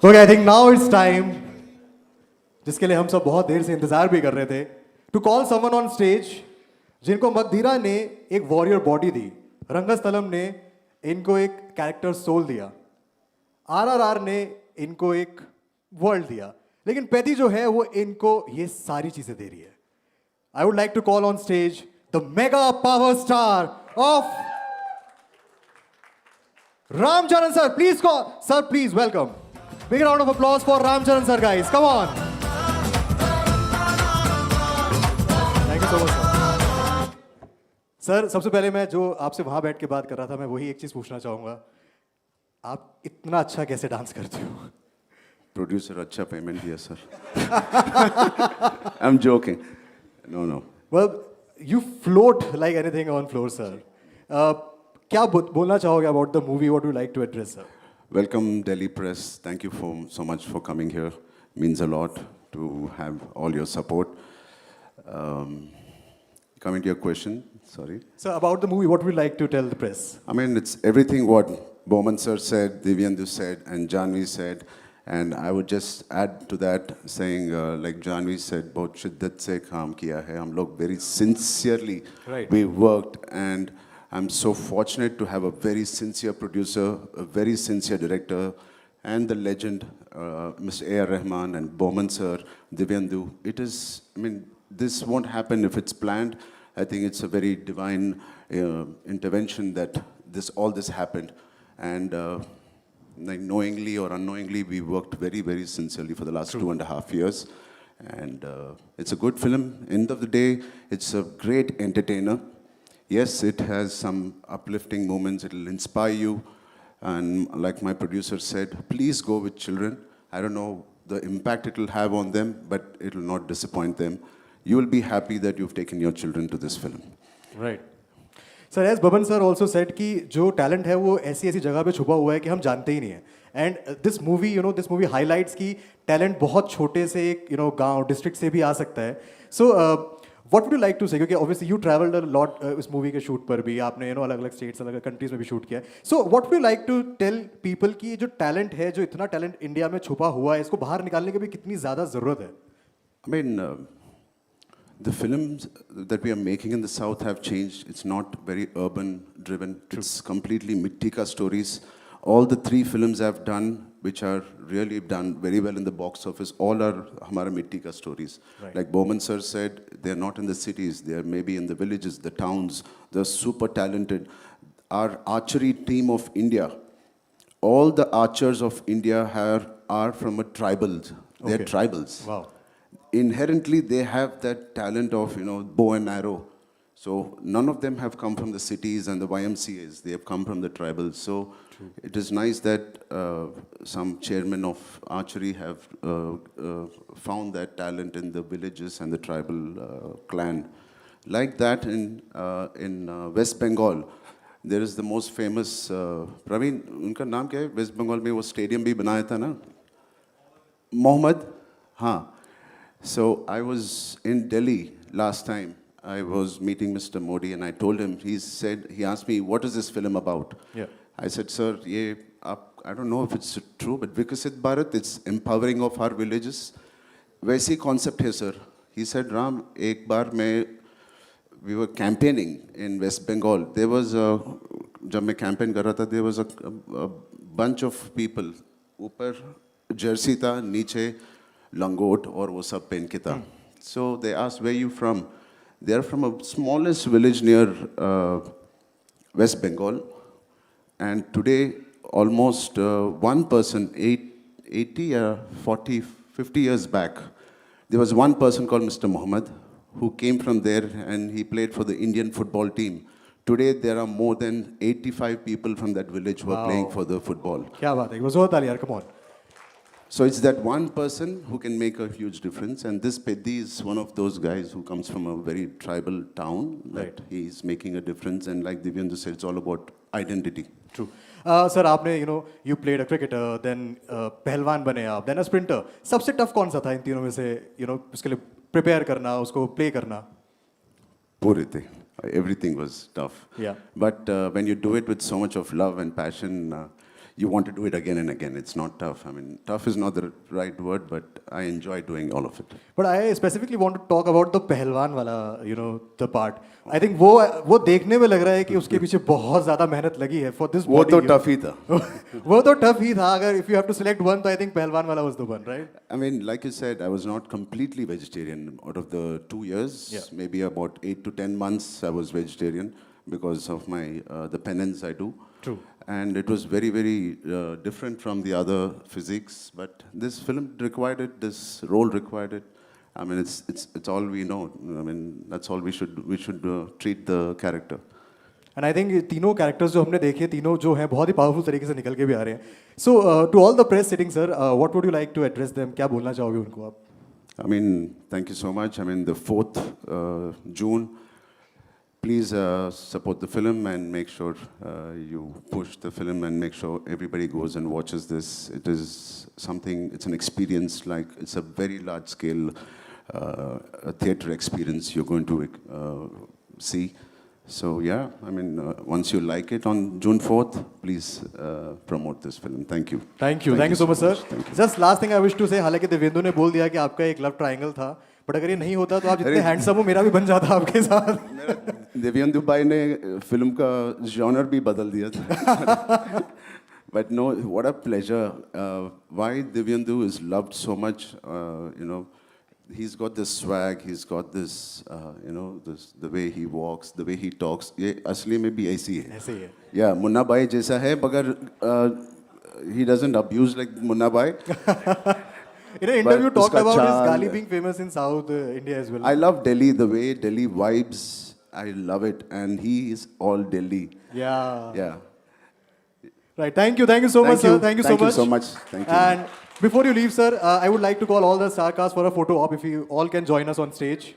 तो I think now it's time, जिसके लिए हम सब बहुत देर से इंतजार भी कर रहे थे, to call someone on stage जिनको मगधीरा ने एक वॉरियर बॉडी दी, रंगस्थलम ने इनको एक कैरेक्टर सोल दिया, आरआरआर ने इनको एक वर्ल्ड दिया, लेकिन पेदी जो है वो इनको ये सारी चीजें दे रही है. I would like to call on stage the mega power star of Ramcharan sir. Please call sir, please welcome. Big round of applause for Ramcharan sir, guys. Come on. Thank you so much sir. Sir सबसे पहले मैं जो आपसे वहां बैठ के बात कर रहा था, मैं वही एक चीज पूछना चाहूंगा, आप इतना अच्छा कैसे डांस करते हो? प्रोड्यूसर अच्छा पेमेंट दिया sir. I am joking. No. Well, you float like anything on floor, sir. क्या बोलना चाहोगे about the movie? What would you like to address, sir? Welcome Delhi press. Thank you so much for coming here. Means a lot to have all your support. Coming to your question, sorry. So about the movie, what would you like to tell the press? I mean, it's everything what Bowman sir said, Divyendu said, and Janvi said. And I would just add to that, saying like Janvi said, बहुत शिद्दत से काम किया है. हम लोग very sincerely we worked, and I'm so fortunate to have a very sincere producer, a very sincere director, and the legend, Mr. A.R. Rahman and Bowman sir, Divyendu. It is, I mean, this won't happen if it's planned. I think it's a very divine intervention that all this happened. And like knowingly or unknowingly, we worked very, very sincerely for the last 2.5 years. And it's a good film. End of the day, it's a great entertainer. Yes, it has some uplifting moments. It'll inspire you. And like my producer said, please go with children. I don't know the impact it will have on them, but it will not disappoint them. You will be happy that you've taken your children to this film. Right. Sir, as Baban sir also said कि जो talent है वो ऐसी ऐसी जगह पे छुपा हुआ है कि हम जानते ही नहीं हैं. And this movie, this movie highlights कि talent बहुत छोटे से एक गांव district से भी आ सकता है. So what would you like to say? क्योंकि obviously you traveled a lot इस movie के shoot पर भी आपने अलग-अलग states, अलग-अलग countries में भी shoot किया है. So what would you like to tell people कि जो talent है, जो इतना talent इंडिया में छुपा हुआ है, इसको बाहर निकालने की भी कितनी ज़्यादा ज़रूरत है? I mean, the films that we are making in the South have changed. It's not very urban driven. It's completely Mittika stories. All the 3 films I've done, which are really done very well in the box office, all are Hamara Mittika stories. Right. Like Bowman sir said, they're not in the cities. They're maybe in the villages, the towns. They're super talented. Our archery team of India, all the archers of India are from a tribal. They're tribals. Wow. Inherently, they have that talent of, bow and arrow. So none of them have come from the cities and the YMCAs. They have come from the tribals. So it is nice that some chairmen of archery have found that talent in the villages and the tribal clan. Like that in West Bengal, there is the most famous, Praveen, उनका नाम क्या है? West Bengal में वो stadium भी बनाया था ना? Mohammed? हाँ. So I was in Delhi last time. I was meeting Mr. Modi and I told him, he asked me, what is this film about? Yeah. I said, sir, I don't know if it's true, but Vikasit Bharat, it's empowering of our villages. वैसी concept है, sir. He said, Ram, एक बार we were campaigning in West Bengal. There was जब मैं campaign कर रहा था, there was a bunch of people. ऊपर jersey था, नीचे langot और वो सब पहन के था. So they asked, where are you from? They are from a smallest village near West Bengal. And today, almost one person, 80 or 40, 50 years back, there was one person called Mr. Mohammed who came from there and he played for the Indian football team. Today, there are more than 85 people from that village who are playing for the football. क्या बात है? वो जोर ताली यार, come on. So it's that one person who can make a huge difference. And this Peddi is one of those guys who comes from a very tribal town. Right. He's making a difference. And like Divyendu said, it's all about identity. True. Sir, आपने, you played a cricketer, then पहलवान बने आप, then a sprinter. सबसे tough कौन सा था इन तीनों में से, उसके लिए prepare करना, उसको play करना? पूरे थे. Everything was tough. Yeah. But when you do it with so much of love and passion, you want to do it again and again. It's not tough. I mean, tough is not the right word, but I enjoy doing all of it. But I specifically want to talk about the पहलवान वाला, you know, the part. I think वो देखने में लग रहा है कि उसके पीछे बहुत ज़्यादा मेहनत लगी है for this वो body. तो tough ही था. वो तो tough ही था. अगर if you have to select one, तो I think पहलवान वाला was the one, right? I mean, like you said, I was not completely vegetarian. Out of the 2 years, Yeah. maybe about 8 to 10 months, I was vegetarian because of my the penance I do. True. And it was very, very different from the other physiques. But this film required it. This role required it. I mean, it's all we know. I mean, that's all we should treat the character. And I think तीनों characters जो हमने देखे तीनों जो हैं बहुत ही powerful तरीके से निकल के भी आ रहे हैं. So to all the press sitting, sir, what would you like to address them? क्या बोलना चाहोगे उनको आप? I mean, thank you so much. I mean, the 4th June, please support the film and make sure you push the film and make sure everybody goes and watches this. It is something, it's an experience, like it's a very large scale a theater experience you're going to see. So yeah, I mean, once you like it on June 4th, please promote this film. Thank you. Thank you so much, sir. Thank you. Just last thing I wish to say, हालांकि देवेंदु ने बोल दिया कि आपका एक love triangle था, but अगर ये नहीं होता तो आप जितने हैंडसम हो मेरा भी बन जाता आपके साथ. देवेंदु भाई ने फिल्म का जॉनर भी बदल दिया था. But no, what a pleasure. Why Divyendu is loved so much, you know, he's got this swag, he's got this, you know, this, the way he walks, the way he talks. ये असली में भी ऐसी है. ऐसे ही है. Yeah, Munna भाई जैसा है, मगर he doesn't abuse like Munna भाई. In an interview, But talked उसका about his चाल- गाली being famous in South India as well. I love Delhi, the way Delhi vibes. I love it, and he is all Delhi. Yeah. Yeah. Right. Thank you so much, sir. Thank you so much. Thank you. And before you leave, sir, I would like to call all the star cast for a photo op if you all can join us on stage.